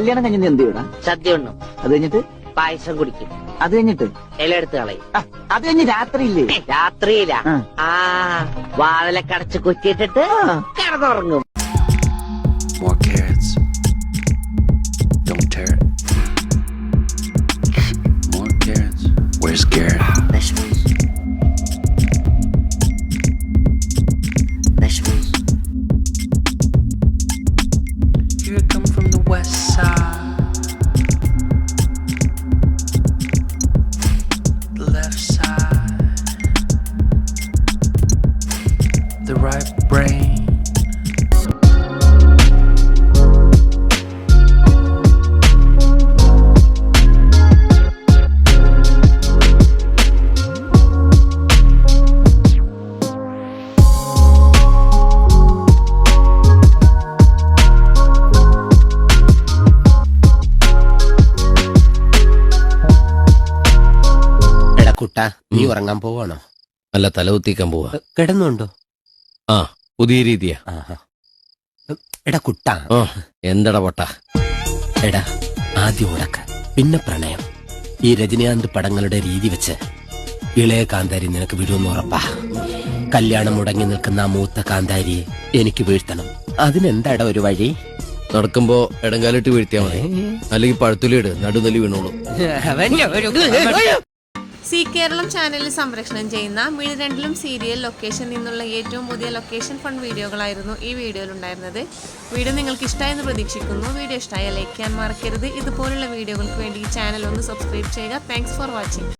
കല്യാണം കഴിഞ്ഞ എന്ത് ചെയ്യണം? സദ്യ ഉണ്ണും. അത് കഴിഞ്ഞിട്ട് പായസം കുടിക്കും. അത് കഴിഞ്ഞിട്ട് ഇല എടുത്ത് കളയും. അത് കഴിഞ്ഞ് രാത്രിയില്ലേ? രാത്രിയില വാതിലൊക്കെ അടച്ച് കുറ്റിയിട്ടിട്ട് കിടന്നുറങ്ങും. More carrots. Don't tear it. More carrots. Where's Garrett? Vegetables. Vegetables. Here I come from the west side. The left side. The right brain. കുട്ടാ, നീ ഉറങ്ങാൻ പോവാണോ? അല്ല, തലകുത്തിക്കാൻ പോവാ. കിടന്നുണ്ടോ? ആ, പുതിയ രീതിയാ. എടാ കുട്ടാ. എന്തടാ പൊട്ട? എടാ, ആദ്യം ഉറക്ക, പിന്നെ പ്രണയം. ഈ രജനീകാന്ത് പടങ്ങളുടെ രീതി വെച്ച് ഇളയ കാന്താരി നിനക്ക് വിടുമെന്ന് ഉറപ്പാ. കല്യാണം മുടങ്ങി നിൽക്കുന്ന ആ മൂത്ത കാന്താരിയെ എനിക്ക് വീഴ്ത്തണം. അതിനെന്താടാ ഒരു വഴി? നടക്കുമ്പോ ഇടങ്കാലിട്ട് വീഴ്ത്തിയാ മതി, അല്ലെങ്കിൽ പഴത്തുലിയിട്, നടുനലി വീണോളൂ. സി കേരളം ചാനലിൽ സംപ്രേഷണം ചെയ്യുന്ന മിഴിരണ്ടിലും സീരിയൽ ലൊക്കേഷൻ നിന്നുള്ള ഏറ്റവും പുതിയ ലൊക്കേഷൻ ഫണ്ട് വീഡിയോകളായിരുന്നു ഈ വീഡിയോയിൽ ഉണ്ടായിരുന്നത്. വീഡിയോ നിങ്ങൾക്ക് ഇഷ്ടമായെന്ന് പ്രതീക്ഷിക്കുന്നു. വീഡിയോ ഇഷ്ടമായ ലൈക്ക് ചെയ്യാൻ മറക്കരുത്. ഇതുപോലുള്ള വീഡിയോകൾക്ക് വേണ്ടി ഈ ചാനൽ ഒന്ന് സബ്സ്ക്രൈബ് ചെയ്യുക. Thanks for watching.